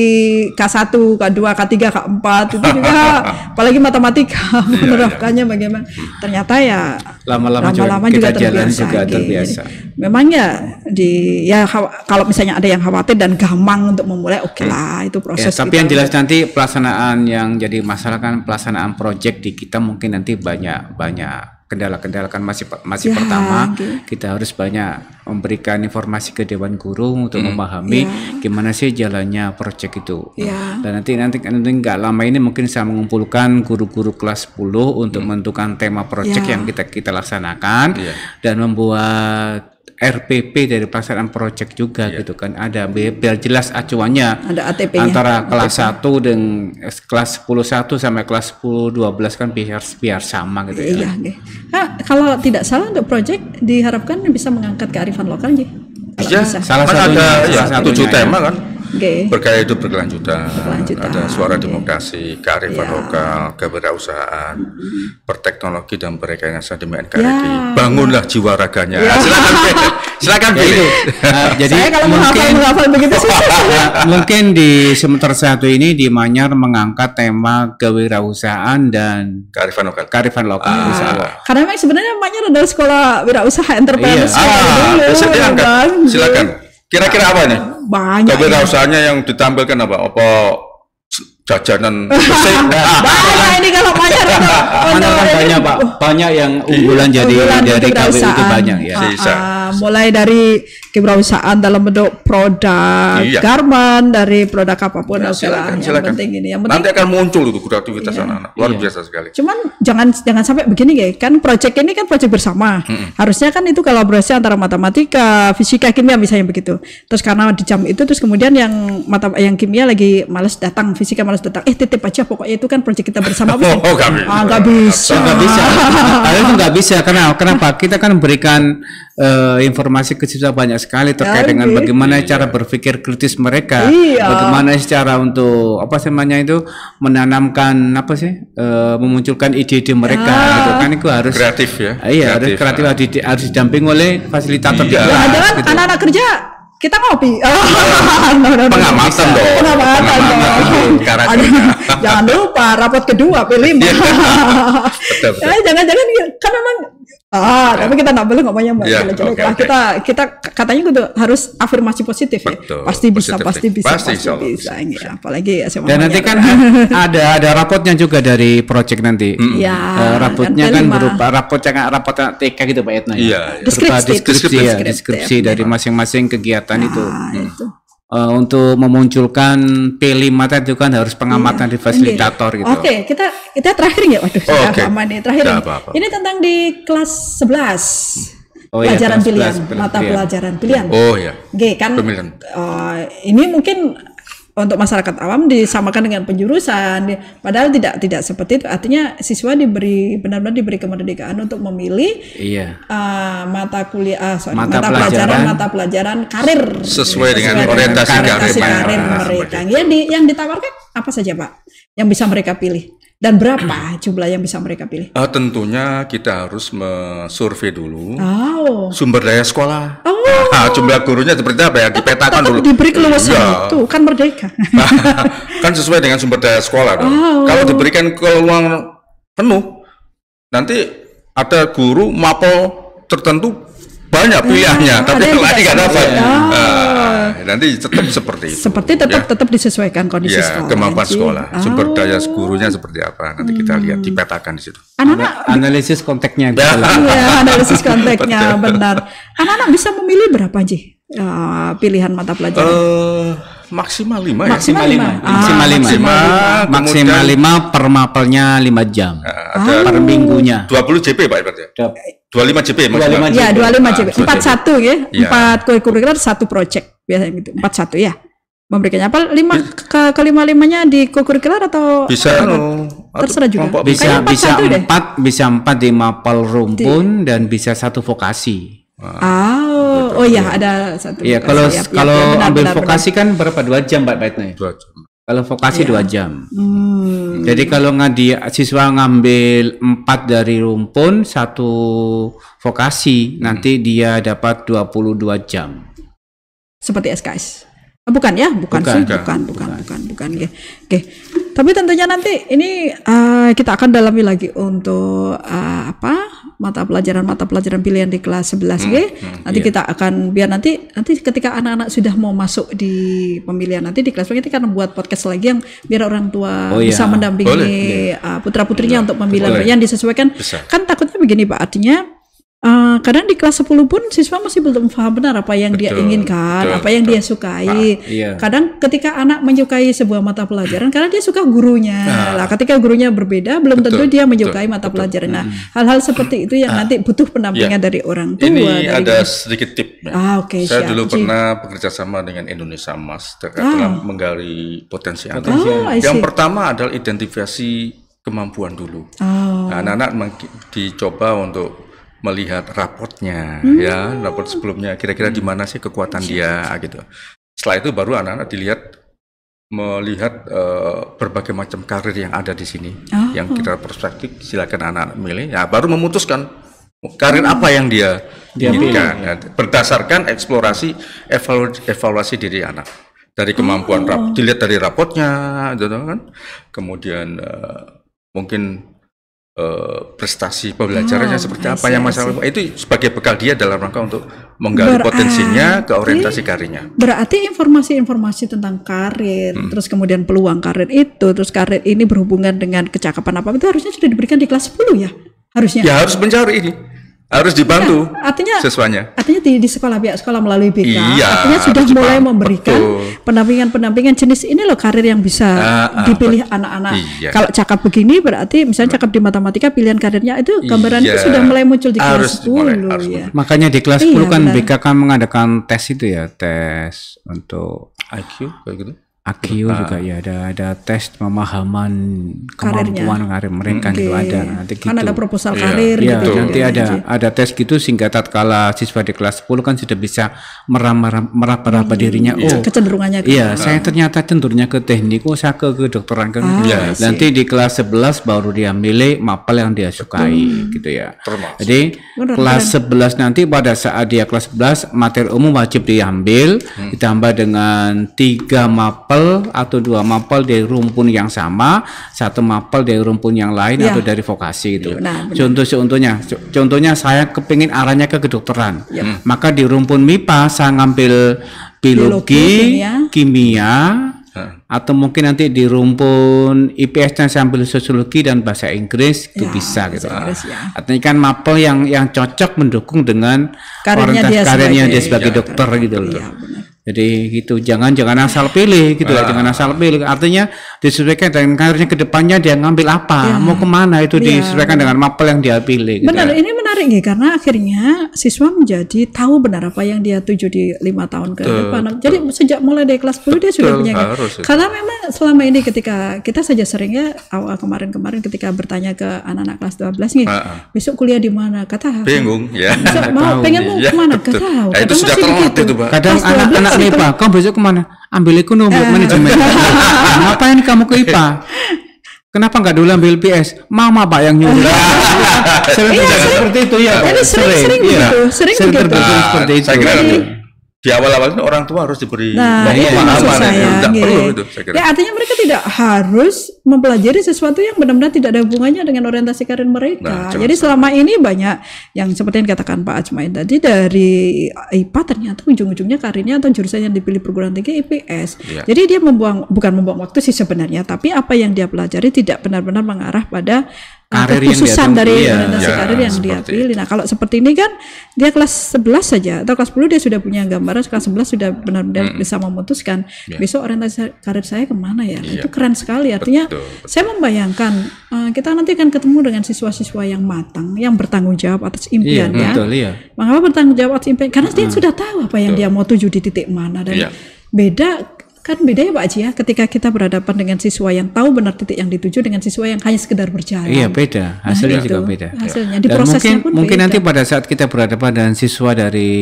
K1, K2, K3, K4 itu juga apalagi matematika menerapkannya bagaimana. Ternyata ya lama-lama juga terbiasa. Memang ya kalau misalnya ada yang khawatir dan gampang untuk memulai lah itu proses. Tapi yang jelas nanti pelaksanaan yang jadi masalah kan pelaksanaan proyek di kita mungkin nanti banyak kendala-kendala kan masih pertama, kita harus banyak memberikan informasi ke Dewan Guru untuk memahami gimana sih jalannya proyek itu. Dan nanti nggak lama ini mungkin saya mengumpulkan guru-guru kelas 10 untuk menentukan tema proyek yang kita laksanakan dan membuat RPP dari pelaksanaan proyek juga gitu kan, ada biar jelas acuannya antara kelas 1 dan kelas 10 1 sampai kelas 10 12 kan biar sama gitu ya. Nah, kalau tidak salah untuk proyek diharapkan bisa mengangkat kearifan lokal sih. Salah satunya ada 7 tema kan. Bergaya hidup berkelanjutan, ada suara demokrasi, kearifan lokal, kewirausahaan, berteknologi dan berrekayasa demi NKRI. Bangunlah jiwa raganya. Silakan pilih. Jadi saya kalau menghafal begitu susah. Mungkin di semester 1 ini di Manyar mengangkat tema kewirausahaan dan kearifan lokal. Karena memang sebenarnya Manyar adalah sekolah wirausaha entrepreneur. Silakan. Kira-kira apa nih? Banyak. Kewirausahanya yang ditampilkan apa? Apa jajanan bersih? Banyak ini kalau Manyar banyak Pak. Banyak yang unggulan dari KW itu banyak ya. Mulai dari kewirausahaan dalam bentuk produk garment, dari produk apapun. Silakan. Penting ini. Nanti akan muncul itu kreativitas anak-anak. Luar biasa sekali. Cuman jangan sampai begini ya. Kan proyek ini kan proyek bersama. Harusnya kan itu kolaborasi antara matematika, fisika, kimia misalnya begitu. Terus karena di jam itu terus kemudian yang kimia lagi malas datang, fisika malas datang. Titip aja pokoknya itu kan proyek kita bersama. Nggak bisa. Itu nggak bisa. Kenapa? Kita kan memberikan informasi ke siswa banyak sekali terkait dengan bagaimana cara berpikir kritis mereka, bagaimana cara untuk menanamkan memunculkan ide-ide mereka, gitu kan, itu harus kreatif ya. Harus kreatif, harus didamping oleh fasilitator juga. Jangan anak-anak kerja kita ngopi. Pengamatan dong. Jangan lupa rapot kedua P5. Jangan-jangan kan memang tapi kita nggak boleh ngomongnya jelek-jelek lah. Kita katanya gitu harus afirmasi positif ya. Pasti bisa. Apalagi SMA. Dan nanti kan ada rapotnya juga dari proyek nanti. Rapotnya kan berupa rapot TK gitu Pak Etna. Deskripsi dari masing-masing kegiatan itu. Untuk memunculkan P5 itu kan harus pengamatan di fasilitator gitu. Oke, kita terakhir ya. Waduh, sudah lama nih. Terakhir ini tentang di kelas 11. Pelajaran pilihan, mata pelajaran pilihan. Kan ini mungkin untuk masyarakat awam disamakan dengan penjurusan, padahal tidak seperti itu. Artinya siswa benar-benar diberi kemerdekaan untuk memilih mata pelajaran karir sesuai dengan orientasi karir mereka. Yang ditawarkan apa saja Pak yang bisa mereka pilih? Dan berapa jumlah yang bisa mereka pilih? Tentunya kita harus survei dulu sumber daya sekolah. Jumlah gurunya seperti apa ya? Dipetakan dulu. Diberi keluasan itu kan merdeka. Kan sesuai dengan sumber daya sekolah dong. Kalau diberikan peluang penuh, nanti ada guru mapel tertentu banyak pilihannya, tapi lagi nggak dapat. Nanti tetap seperti itu. Tetap disesuaikan kondisi sekolah. Kemampuan sekolah, sumber daya gurunya seperti apa. Nanti kita lihat dipetakan di situ. Analisis konteksnya. Analisis konteksnya benar. Anak-anak bisa memilih berapa sih pilihan mata pelajaran? Maksimal 5 ya. Maksimal 5 per mapelnya 5 jam. Per minggunya. 20 JP Pak berarti. 25 JP maksimal. Ya, 25 JP. 41 ya. 4 kurikuler 1 project biasanya gitu. 41 ya. Memberikannya apa? 5 ke 5-5-nya di kurikuler atau bisa terserah juga. Bisa 4 di mapel rumpun dan bisa 1 vokasi. Ada satu. Iya, kalau ambil vokasi kan berapa? 2 jam Pak Baitna. 2 jam. Kalau vokasi 2 jam. Jadi kalau siswa ngambil 4 dari rumpun, 1 vokasi, nanti dia dapat 22 jam. Seperti SKS. Bukan ya, bukan. Oke. Tapi tentunya nanti ini kita akan dalami lagi untuk mata pelajaran pilihan di kelas 11 nanti kita akan nanti ketika anak-anak sudah mau masuk di pemilihan nanti di kelas kita akan buat podcast lagi yang biar orang tua bisa mendampingi putra-putrinya untuk pemilihan yang disesuaikan. Kan takutnya begini Pak, artinya kadang di kelas 10 pun siswa masih belum paham benar apa yang dia inginkan, apa yang dia sukai. Kadang ketika anak menyukai sebuah mata pelajaran karena dia suka gurunya. Lah ketika gurunya berbeda belum tentu dia menyukai mata pelajaran. Nah, hal-hal seperti itu yang nanti butuh pendampingan dari orang tua. Ini ada sedikit tip. Saya dulu pernah bekerja sama dengan Indonesia Mas dalam menggali potensi anak. Yang pertama adalah identifikasi kemampuan dulu. Anak-anak dicoba untuk melihat rapotnya, ya raport sebelumnya kira-kira di mana sih kekuatan dia gitu. Setelah itu baru anak-anak melihat berbagai macam karir yang ada di sini, yang kira perspektif. Silakan anak-anak milih, ya baru memutuskan karir apa yang dia inginkan, ya, berdasarkan eksplorasi evaluasi diri anak dari kemampuan dilihat dari rapotnya, gitu kan. Kemudian mungkin prestasi pembelajarannya seperti apa yang masalah itu sebagai bekal dia dalam rangka untuk menggali potensinya ke orientasi karirnya. Berarti informasi-informasi tentang karir, terus kemudian peluang karir itu, terus karir ini berhubungan dengan kecakapan apa itu harusnya sudah diberikan di kelas 10 ya? Harusnya. Ya harus mencari ini. Harus dibantu siswanya. Artinya di sekolah pihak sekolah melalui BK, artinya sudah mulai memberikan pendampingan jenis ini loh karir yang bisa dipilih anak-anak. Kalau cakap begini berarti misalnya cakap di matematika pilihan karirnya itu gambaran itu sudah mulai muncul di kelas 10 ya. Makanya di kelas 10 kan BK kan mengadakan tes itu ya, tes untuk IQ kayak gitu. IQ juga ya, ada tes pemahaman kemampuan karir mereka gitu ada nanti gitu. Kan ada proposal karir gitu. Nanti ada tes gitu sehingga tatkala siswa di kelas 10 kan sudah bisa meraba-raba dirinya. Kecenderungannya saya ternyata cenderungnya ke teknik, saya ke kedokteran kan. Nanti di kelas 11 baru dia milih mapel yang dia sukai gitu ya. Jadi kelas 11 nanti pada saat dia kelas 11 materi umum wajib diambil ditambah dengan 3 mapel atau 2 mapel dari rumpun yang sama, 1 mapel dari rumpun yang lain atau dari vokasi gitu. Contohnya saya kepingin arahnya ke kedokteran, maka di rumpun MIPA saya ngambil biologi, kimia, atau mungkin nanti di rumpun IPS-nya saya ambil sosiologi dan bahasa Inggris itu bisa gitu. Artinya kan mapel yang cocok mendukung dengan karirnya dia sebagai dokter gitu loh. Jadi gitu, jangan asal pilih gitu ya, jangan asal pilih. Artinya disesuaikan dengan karirnya ke depannya dia ngambil apa, mau kemana itu disesuaikan dengan mapel yang dia pilih. Benar, ini menarik nih karena akhirnya siswa menjadi tahu benar apa yang dia tuju di 5 tahun ke depan. Jadi sejak mulai dari kelas 10 dia sudah punya. Karena memang selama ini ketika kita saja seringnya awal kemarin ketika bertanya ke anak-anak kelas 12 nih, besok kuliah di mana? Kata bingung ya. Pengen mau kemana? Kata tahu. Itu sudah telat itu, Pak. Kadang anak IPA, kamu besok kemana? Ambil ekonomi, manajemen. Ngapain kamu ke IPA? Kenapa nggak dulu ambil PS? Mama Pak yang nyuruh. Sering seperti itu ya. Sering begitu. Seperti itu. Saya kira di awal-awal ini orang tua harus diberi pemahaman. Perlu itu, saya kira. Ya artinya mereka tidak harus mempelajari sesuatu yang benar-benar tidak ada hubungannya dengan orientasi karir mereka. Jadi selama ini banyak yang seperti yang dikatakan Pak Ajmain tadi dari IPA ternyata ujung-ujungnya karirnya atau jurusan yang dipilih perguruan tinggi IPS. Jadi dia bukan membuang waktu sih sebenarnya, tapi apa yang dia pelajari tidak benar-benar mengarah pada kekhususan dari orientasi karir yang dia pilih. Nah kalau seperti ini kan dia kelas 11 saja atau kelas 10 dia sudah punya gambaran, kelas 11 sudah benar-benar bisa memutuskan besok orientasi karir saya kemana ya. Itu keren sekali. Artinya saya membayangkan kita nanti akan ketemu dengan siswa-siswa yang matang, yang bertanggung jawab atas impian Mengapa bertanggung jawab atas impian? Karena dia sudah tahu apa yang dia mau tuju di titik mana dan beda ya Pak Haji ya ketika kita berhadapan dengan siswa yang tahu benar titik yang dituju dengan siswa yang hanya sekedar berjalan. Iya beda, hasilnya juga beda. Hasilnya di prosesnya mungkin nanti pada saat kita berhadapan dengan siswa dari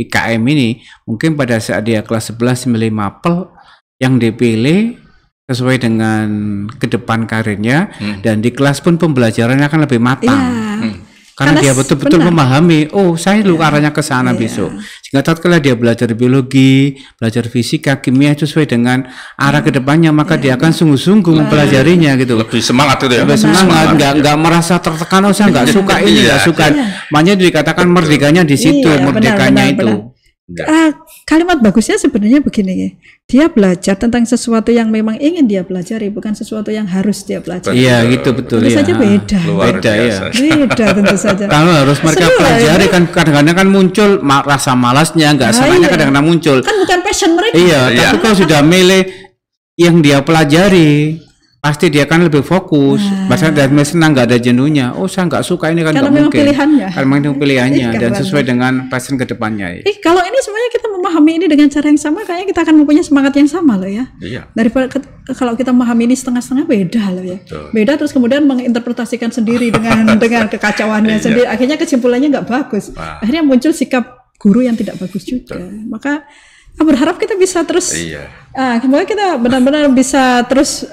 IKM ini, mungkin pada saat dia kelas 11 milih mapel yang dipilih sesuai dengan ke depan karirnya dan di kelas pun pembelajarannya akan lebih matang. Karena dia betul-betul memahami, saya arahnya ke sana besok. Sehingga tatkala dia belajar biologi, belajar fisika, kimia sesuai dengan arah kedepannya, maka dia akan sungguh-sungguh mempelajarinya gitu. Lebih semangat itu ya. Lebih semangat, nggak merasa tertekan, saya nggak suka ini, nggak suka. Makanya dikatakan merdekanya di situ, merdekanya itu. Kalimat bagusnya sebenarnya begini ya. Dia belajar tentang sesuatu yang memang ingin dia pelajari, bukan sesuatu yang harus dia pelajari. Iya, gitu betul. Tentu saja beda. Beda ya. Beda tentu saja. Kalau harus mereka pelajari kan kadang-kadang kan muncul rasa malasnya, nggak senangnya kadang-kadang muncul. Kan bukan passion mereka. Iya, tapi kalau sudah milih yang dia pelajari, pasti dia kan lebih fokus. Maksudnya dia senang, nggak ada jenuhnya. Oh, saya nggak suka ini kan nggak mungkin. Karena memang pilihannya dan sesuai dengan passion kedepannya. Kalau ini semuanya kita memahami ini dengan cara yang sama, kayaknya kita akan mempunyai semangat yang sama loh ya. Iya. Daripada kalau kita memahami ini setengah-setengah, beda loh ya. Beda terus kemudian menginterpretasikan sendiri dengan kekacauannya sendiri. Akhirnya kesimpulannya nggak bagus. Akhirnya muncul sikap guru yang tidak bagus juga. Maka berharap kita bisa terus, semoga kita benar-benar bisa terus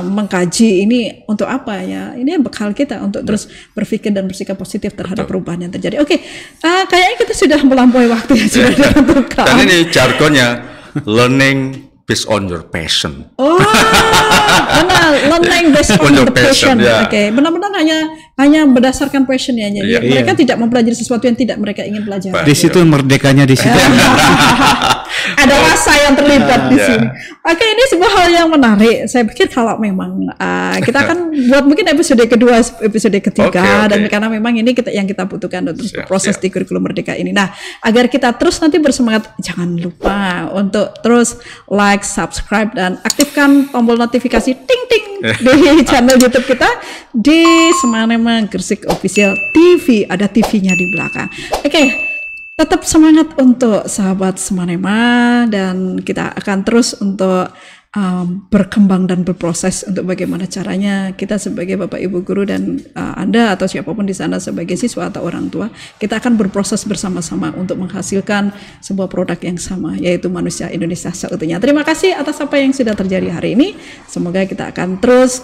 mengkaji ini untuk apa ya. Ini bekal kita untuk terus berpikir dan bersikap positif terhadap perubahan yang terjadi. Oke, kayaknya kita sudah melampaui waktu yang sudah ditentukan. Dan ini jargonnya learning based on your passion. Oh, benar, learning based on the passion. Oke, benar-benar hanya berdasarkan passionnya. Mereka tidak mempelajari sesuatu yang tidak mereka ingin pelajari. Di situ merdekanya di situ. Ada rasa yang terlibat di sini. Oke, ini sebuah hal yang menarik. Saya pikir kalau memang kita akan buat mungkin episode kedua, episode ketiga, dan karena memang ini yang kita butuhkan untuk proses di kurikulum merdeka ini. Nah, agar kita terus nanti bersemangat, jangan lupa untuk terus like, subscribe, dan aktifkan tombol notifikasi ting-ting di channel YouTube kita di Semanema Gresik Official TV. Ada TV-nya di belakang. Oke. Tetap semangat untuk sahabat Semanema, dan kita akan terus untuk berkembang dan berproses untuk bagaimana caranya kita sebagai Bapak Ibu guru dan Anda atau siapapun di sana sebagai siswa atau orang tua, kita akan berproses bersama-sama untuk menghasilkan sebuah produk yang sama, yaitu manusia Indonesia seutuhnya. Terima kasih atas apa yang sudah terjadi hari ini. Semoga kita akan terus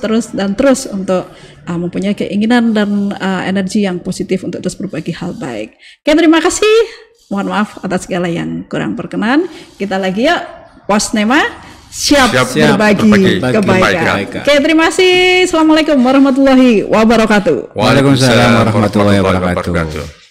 untuk mempunyai keinginan dan energi yang positif untuk terus berbagi hal baik. Oke, terima kasih. Mohon maaf atas segala yang kurang berkenan. Kita lagi yuk, Posnema siap berbagi kebaikan. Oke, terima kasih. Assalamualaikum warahmatullahi wabarakatuh. Waalaikumsalam warahmatullahi wabarakatuh.